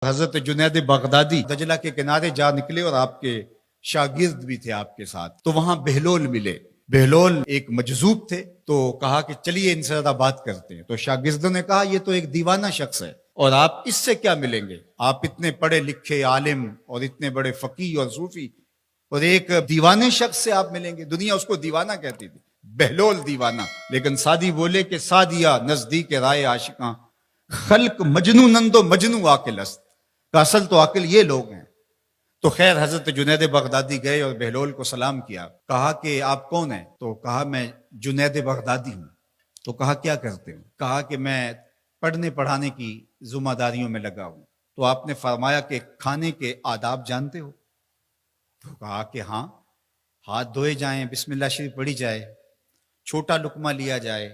حضرت جنید بغدادی دجلہ کے کنارے جا نکلے اور آپ کے شاگرد بھی تھے آپ کے ساتھ، تو وہاں بہلول ملے۔ بہلول ایک مجذوب تھے، تو کہا کہ چلیے ان سے زیادہ بات کرتے ہیں۔ تو شاگردوں نے کہا یہ تو ایک دیوانہ شخص ہے اور آپ اس سے کیا ملیں گے، آپ اتنے پڑھے لکھے عالم اور اتنے بڑے فقیہ اور صوفی، اور ایک دیوانے شخص سے آپ ملیں گے۔ دنیا اس کو دیوانہ کہتی تھی، بہلول دیوانہ، لیکن سادی بولے کہ سادیا نزدیک رائے عاشقاں، خلق مجنونند و مجنو عاقل است، کا اصل تو عاقل یہ لوگ ہیں۔ تو خیر حضرت جنید بغدادی گئے اور بہلول کو سلام کیا، کہا کہ آپ کون ہیں؟ تو کہا میں جنید بغدادی ہوں۔ تو کہا کیا کرتے ہو؟ کہا کہ میں پڑھنے پڑھانے کی ذمہ داریوں میں لگا ہوں۔ تو آپ نے فرمایا کہ کھانے کے آداب جانتے ہو؟ تو کہا کہ ہاں، ہاتھ دھوئے جائیں، بسم اللہ شریف پڑھی جائے، چھوٹا لقمہ لیا جائے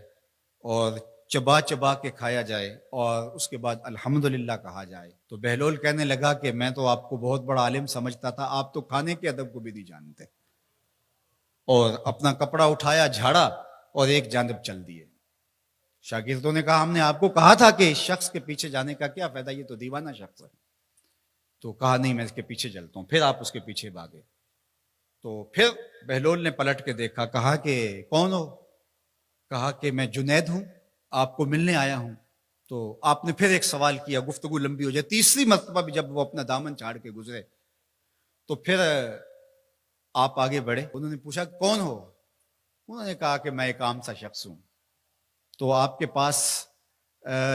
اور چبا چبا کے کھایا جائے، اور اس کے بعد الحمدللہ کہا جائے۔ تو بہلول کہنے لگا کہ میں تو آپ کو بہت بڑا عالم سمجھتا تھا، آپ تو کھانے کے ادب کو بھی نہیں جانتے۔ اور اپنا کپڑا اٹھایا، جھاڑا اور ایک جانب چل دیے۔ شاگردوں نے کہا ہم نے آپ کو کہا تھا کہ اس شخص کے پیچھے جانے کا کیا فائدہ، یہ تو دیوانہ شخص ہے۔ تو کہا نہیں، میں اس کے پیچھے چلتا ہوں۔ پھر آپ اس کے پیچھے بھاگے۔ تو پھر بہلول نے پلٹ کے دیکھا، کہا کہ کون ہو؟ کہا کہ میں جنید ہوں، آپ کو ملنے آیا ہوں۔ تو آپ نے پھر ایک سوال کیا، گفتگو لمبی ہو جائے۔ تیسری مرتبہ بھی جب وہ اپنا دامن چاڑ کے گزرے تو پھر آپ آگے بڑھے۔ انہوں نے پوچھا کون ہو؟ انہوں نے کہا کہ میں ایک عام سا شخص ہوں، تو آپ کے پاس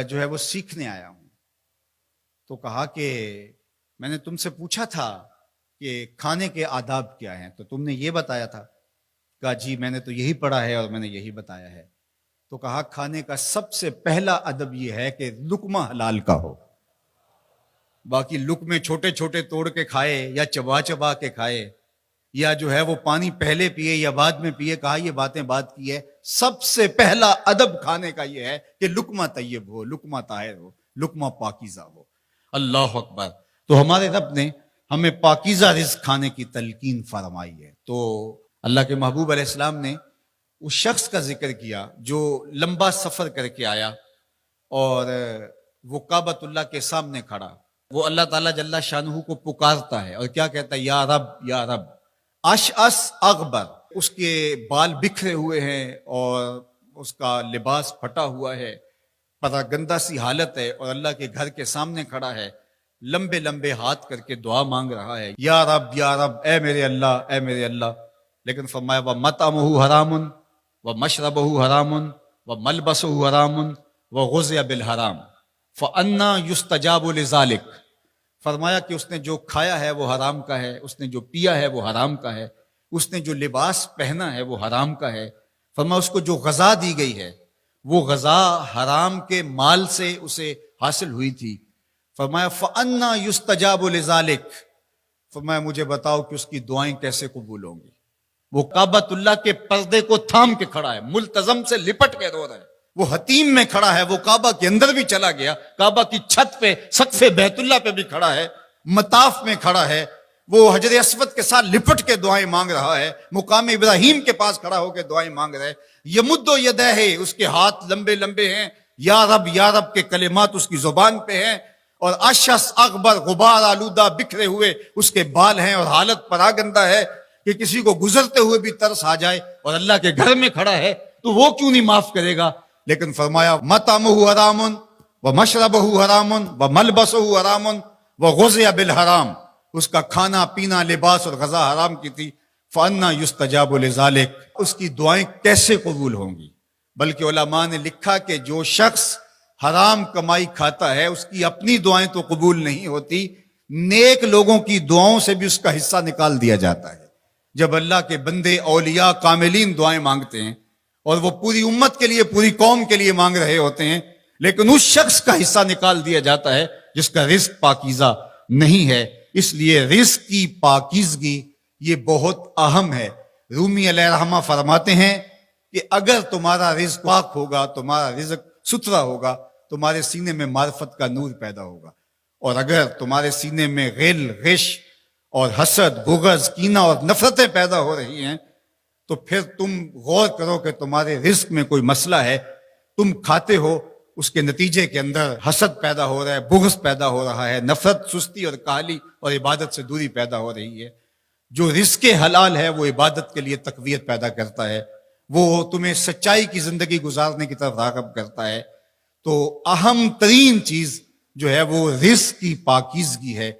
جو ہے وہ سیکھنے آیا ہوں۔ تو کہا کہ میں نے تم سے پوچھا تھا کہ کھانے کے آداب کیا ہیں، تو تم نے یہ بتایا تھا۔ کہا جی میں نے تو یہی پڑھا ہے اور میں نے یہی بتایا ہے۔ تو کہا کھانے کا سب سے پہلا ادب یہ ہے کہ لقمہ حلال کا ہو، باقی لقمے چھوٹے چھوٹے توڑ کے کھائے یا چبا چبا کے کھائے یا جو ہے وہ پانی پہلے پیے یا بعد میں پیے، کہا یہ باتیں بات کی ہے۔ سب سے پہلا ادب کھانے کا یہ ہے کہ لقمہ طیب ہو، لقمہ طاہر ہو، لقمہ پاکیزہ ہو۔ اللہ اکبر۔ تو ہمارے رب نے ہمیں پاکیزہ رزق کھانے کی تلقین فرمائی ہے۔ تو اللہ کے محبوب علیہ السلام نے اس شخص کا ذکر کیا جو لمبا سفر کر کے آیا اور وہ کعبۃ اللہ کے سامنے کھڑا، وہ اللہ تعالیٰ جل شانہ کو پکارتا ہے اور کیا کہتا ہے؟ یا رب یا رب۔ اشعث اغبر، اس کے بال بکھرے ہوئے ہیں اور اس کا لباس پھٹا ہوا ہے، پتہ گندہ سی حالت ہے، اور اللہ کے گھر کے سامنے کھڑا ہے، لمبے لمبے ہاتھ کر کے دعا مانگ رہا ہے، یا رب اے میرے اللہ، اے میرے اللہ۔ لیکن فرمایا وَمَطْعَمُهُ حَرَامٌ وَمَشْرَبُهُ حَرَامٌ وَمَلْبَسُهُ حَرَامٌ وَغُذِّيَ بِالْحَرَامِ فَأَنَّىٰ يُسْتَجَابُ لِذَٰلِكَ۔ فرمایا کہ اس نے جو کھایا ہے وہ حرام کا ہے، اس نے جو پیا ہے وہ حرام کا ہے، اس نے جو لباس پہنا ہے وہ حرام کا ہے۔ فرمایا اس کو جو غذا دی گئی ہے وہ غذا حرام کے مال سے اسے حاصل ہوئی تھی۔ فرمایا فَأَنَّىٰ يُسْتَجَابُ لِذَٰلِكَ۔ فرمایا مجھے بتاؤ کہ اس کی دعائیں کیسے قبول ہوں گی۔ وہ کعبۃ اللہ کے پردے کو تھام کے کھڑا ہے، ملتزم سے لپٹ کے رو رہا ہے، وہ حتیم میں کھڑا ہے، وہ کعبہ کے اندر بھی چلا گیا، کعبہ کی چھت پہ سقف بیت اللہ پہ بھی کھڑا ہے، مطاف میں کھڑا ہے، وہ حجر اسود کے ساتھ لپٹ کے دعائیں مانگ رہا ہے، مقام ابراہیم کے پاس کھڑا ہو کے دعائیں مانگ رہا ہے۔ یمد یدہ، اس کے ہاتھ لمبے لمبے ہیں، یا رب کے کلمات اس کی زبان پہ ہیں، اور اشعث اغبر، غبار آلودہ بکھرے ہوئے اس کے بال ہیں، اور حالت پراگندہ ہے کہ کسی کو گزرتے ہوئے بھی ترس آ جائے، اور اللہ کے گھر میں کھڑا ہے تو وہ کیوں نہیں معاف کرے گا۔ لیکن فرمایا مطعمہ حرام ومشربہ حرام وملبسہ حرام وغذی بالحرام، اس کا کھانا پینا لباس اور غذا حرام کی تھی۔ فأنیٰ یستجاب لذالک، اس کی دعائیں کیسے قبول ہوں گی؟ بلکہ علماء نے لکھا کہ جو شخص حرام کمائی کھاتا ہے اس کی اپنی دعائیں تو قبول نہیں ہوتی، نیک لوگوں کی دعاؤں سے بھی اس کا حصہ نکال دیا جاتا ہے۔ جب اللہ کے بندے اولیاء کاملین دعائیں مانگتے ہیں اور وہ پوری امت کے لیے، پوری قوم کے لیے مانگ رہے ہوتے ہیں، لیکن اس شخص کا حصہ نکال دیا جاتا ہے جس کا رزق پاکیزہ نہیں ہے۔ اس لیے رزق کی پاکیزگی یہ بہت اہم ہے۔ رومی علیہ الرحمہ فرماتے ہیں کہ اگر تمہارا رزق پاک ہوگا، تمہارا رزق ستھرا ہوگا، تمہارے سینے میں معرفت کا نور پیدا ہوگا، اور اگر تمہارے سینے میں غل، غش اور حسد، بغض، کینہ اور نفرتیں پیدا ہو رہی ہیں تو پھر تم غور کرو کہ تمہارے رزق میں کوئی مسئلہ ہے۔ تم کھاتے ہو اس کے نتیجے کے اندر حسد پیدا ہو رہا ہے، بغض پیدا ہو رہا ہے، نفرت، سستی اور کاہلی اور عبادت سے دوری پیدا ہو رہی ہے۔ جو رزق حلال ہے وہ عبادت کے لیے تقویت پیدا کرتا ہے، وہ تمہیں سچائی کی زندگی گزارنے کی طرف راغب کرتا ہے۔ تو اہم ترین چیز جو ہے وہ رزق کی پاکیزگی ہے،